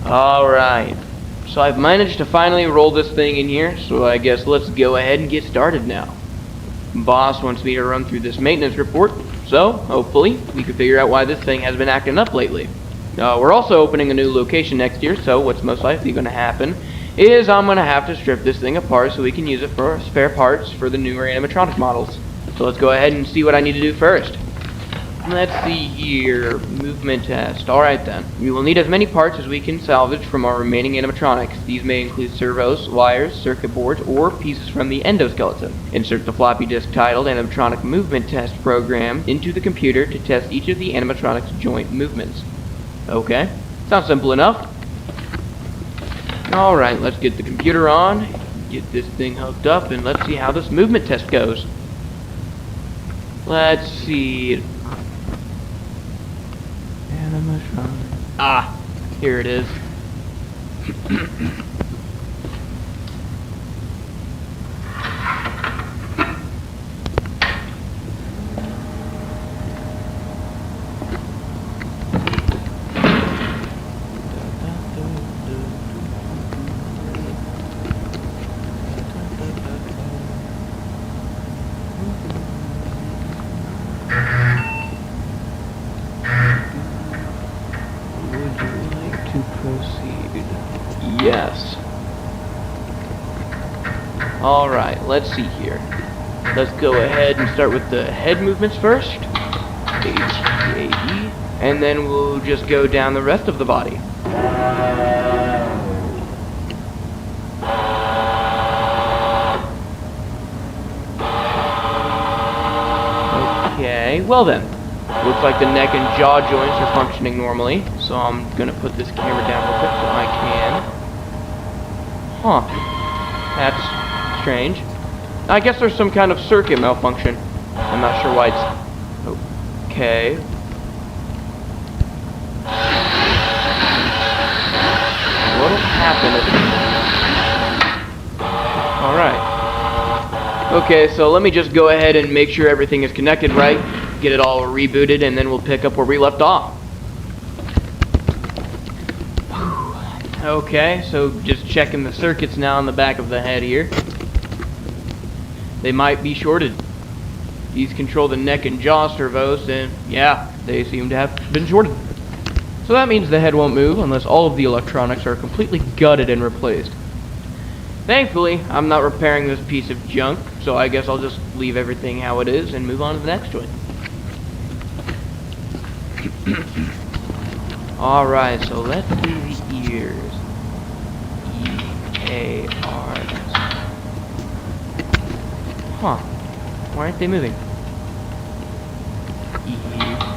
Alright, so I've managed to finally roll this thing in here, so I guess let's go ahead and get started now. Boss wants me to run through this maintenance report, so hopefully we can figure out why this thing has been acting up lately. We're also opening a new location next year, so what's most likely going to happen is I'm going to have to strip this thing apart so we can use it for spare parts for the newer animatronic models. So let's go ahead and see what I need to do first. Let's see here, movement test. Alright then, we will need as many parts as we can salvage from our remaining animatronics. These may include servos, wires, circuit boards, or pieces from the endoskeleton. Insert the floppy disk titled Animatronic Movement Test Program into the computer to test each of the animatronic's joint movements. Okay, sounds simple enough. Alright, let's get the computer on, get this thing hooked up, and let's see how this movement test goes. Let's see. Ah, here it is. Yes. Alright, let's see here. Let's go ahead and start with the head movements first. H-E-A-E. And then we'll just go down the rest of the body. Okay, well then. Looks like the neck and jaw joints are functioning normally. So I'm gonna put this camera down real quick so I can. Huh. That's strange. I guess there's some kind of circuit malfunction. I'm not sure why it's... Okay. What'll happen if... Alright. Okay, so let me just go ahead and make sure everything is connected right. Get it all rebooted, and then we'll pick up where we left off. Okay, so just checking the circuits now on the back of the head here. They might be shorted. These control the neck and jaw servos, and yeah, they seem to have been shorted. So that means the head won't move unless all of the electronics are completely gutted and replaced. Thankfully, I'm not repairing this piece of junk, so I guess I'll just leave everything how it is and move on to the next joint. Alright, so let's do the ears. E-A-R-S. Huh. Why aren't they moving? E-A-R-S.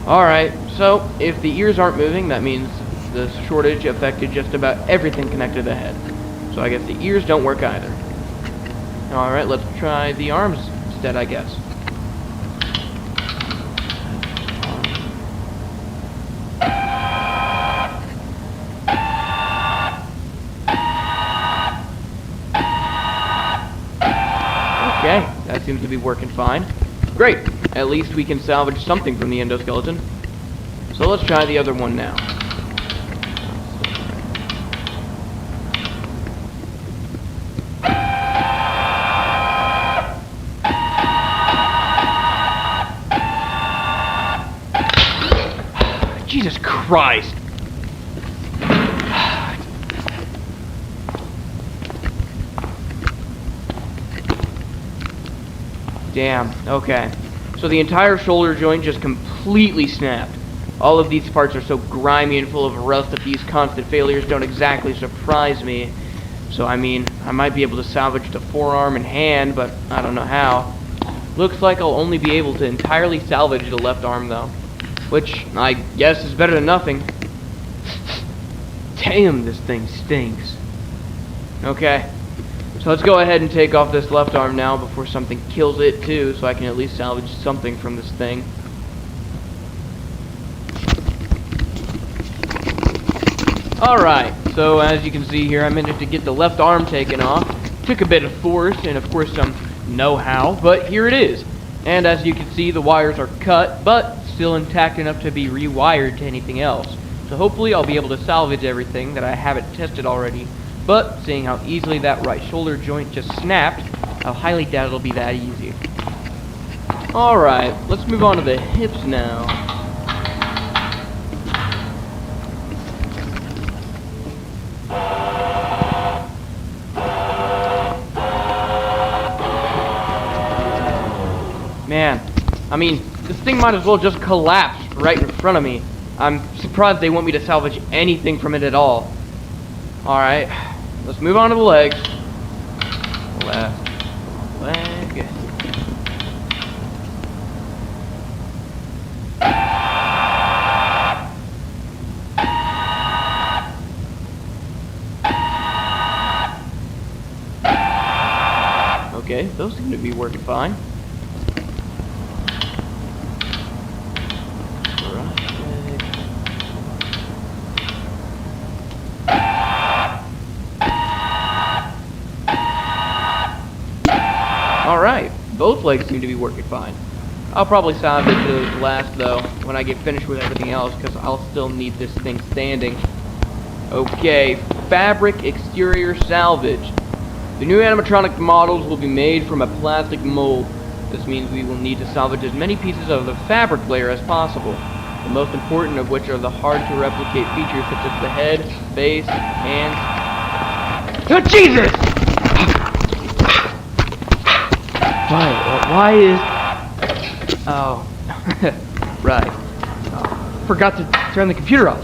Alright, so if the ears aren't moving, that means the shortage affected just about everything connected to the head. So I guess the ears don't work either. Alright, let's try the arms instead, I guess. Okay, that seems to be working fine. Great, at least we can salvage something from the endoskeleton. So let's try the other one now. Jesus Christ! Damn, okay. So the entire shoulder joint just completely snapped. All of these parts are so grimy and full of rust that these constant failures don't exactly surprise me. So I mean, I might be able to salvage the forearm and hand, but I don't know how. Looks like I'll only be able to entirely salvage the left arm though. Which, I guess, is better than nothing. Damn, this thing stinks. Okay. So let's go ahead and take off this left arm now before something kills it too, so I can at least salvage something from this thing. Alright, so as you can see here, I managed to get the left arm taken off. Took a bit of force and of course some know-how, but here it is. And as you can see, the wires are cut, but still intact enough to be rewired to anything else. So hopefully I'll be able to salvage everything that I haven't tested already. But seeing how easily that right shoulder joint just snapped, I highly doubt it'll be that easy. Alright, let's move on to the hips now. Man, I mean, this thing might as well just collapse right in front of me. I'm surprised they want me to salvage anything from it at all. Alright, let's move on to the legs. Left leg. Okay, those seem to be working fine. Alright, both legs seem to be working fine. I'll probably salvage those last though when I get finished with everything else, because I'll still need this thing standing. Okay, fabric exterior salvage. The new animatronic models will be made from a plastic mold. This means we will need to salvage as many pieces of the fabric layer as possible, the most important of which are the hard to replicate features such as the head, face, hands. Oh, Jesus! Why is... Oh, right. Forgot to turn the computer off.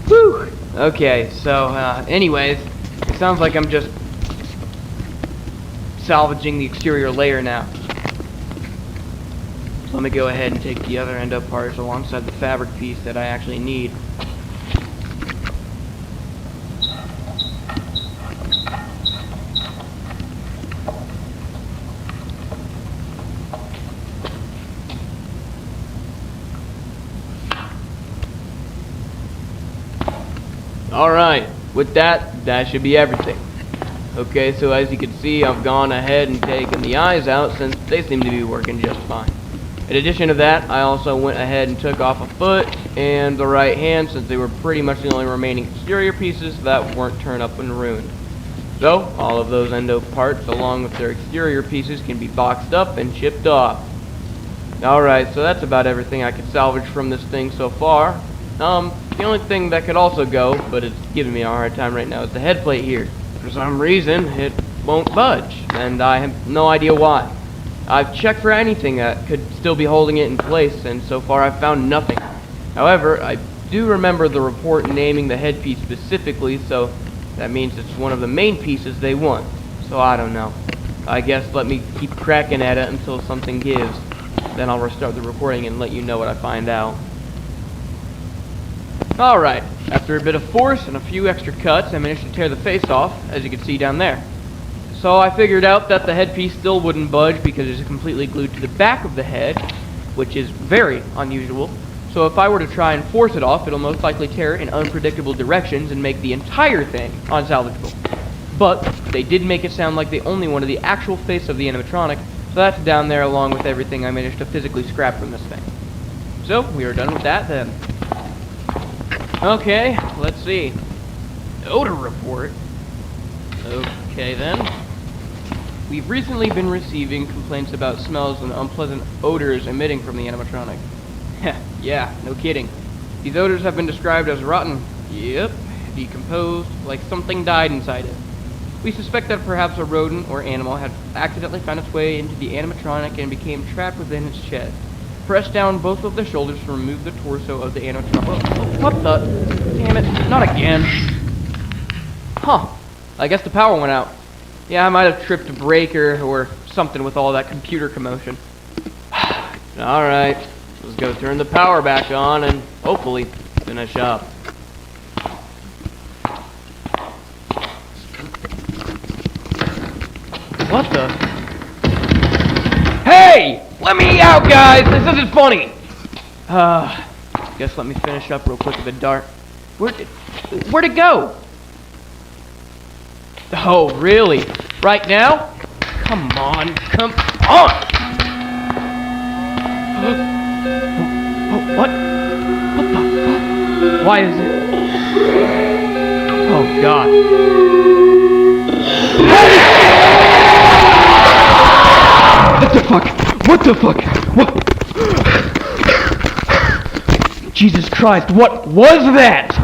Whew! Okay, so, anyways, it sounds like I'm just salvaging the exterior layer now. So let me go ahead and take the other end up parts alongside the fabric piece that I actually need. Alright, with that should be everything. Okay, so as you can see, I've gone ahead and taken the eyes out since they seem to be working just fine. In addition to that, I also went ahead and took off a foot and the right hand since they were pretty much the only remaining exterior pieces that weren't turned up and ruined. So, all of those endo parts along with their exterior pieces can be boxed up and shipped off. Alright, so that's about everything I could salvage from this thing so far. The only thing that could also go, but it's giving me a hard time right now, is the head plate here. For some reason, it won't budge, and I have no idea why. I've checked for anything that could still be holding it in place, and so far I've found nothing. However, I do remember the report naming the headpiece specifically, so that means it's one of the main pieces they want. So I don't know. I guess let me keep cracking at it until something gives. Then I'll restart the recording and let you know what I find out. Alright, after a bit of force and a few extra cuts, I managed to tear the face off, as you can see down there. So I figured out that the headpiece still wouldn't budge because it's completely glued to the back of the head, which is very unusual. So if I were to try and force it off, it'll most likely tear in unpredictable directions and make the entire thing unsalvageable. But they did make it sound like they only wanted the actual face of the animatronic, so that's down there along with everything I managed to physically scrap from this thing. So we are done with that then. Okay, let's see. Odor report. Okay then. We've recently been receiving complaints about smells and unpleasant odors emitting from the animatronic. Yeah, no kidding. These odors have been described as rotten. Yep, decomposed, like something died inside it. We suspect that perhaps a rodent or animal had accidentally found its way into the animatronic and became trapped within its chest. Press down both of the shoulders to remove the torso of the animatronic. Oh, what the? Damn it, not again. Huh, I guess the power went out. Yeah, I might have tripped a breaker or something with all that computer commotion. Alright, let's go turn the power back on and hopefully finish up. What the? Hey! Let me out, guys! This isn't funny! Guess let me finish up real quick with the dart. Where'd it go? Oh, really? Right now? Come on, come on! Why is it? Oh God. What the fuck? What the fuck? What? Jesus Christ, what was that?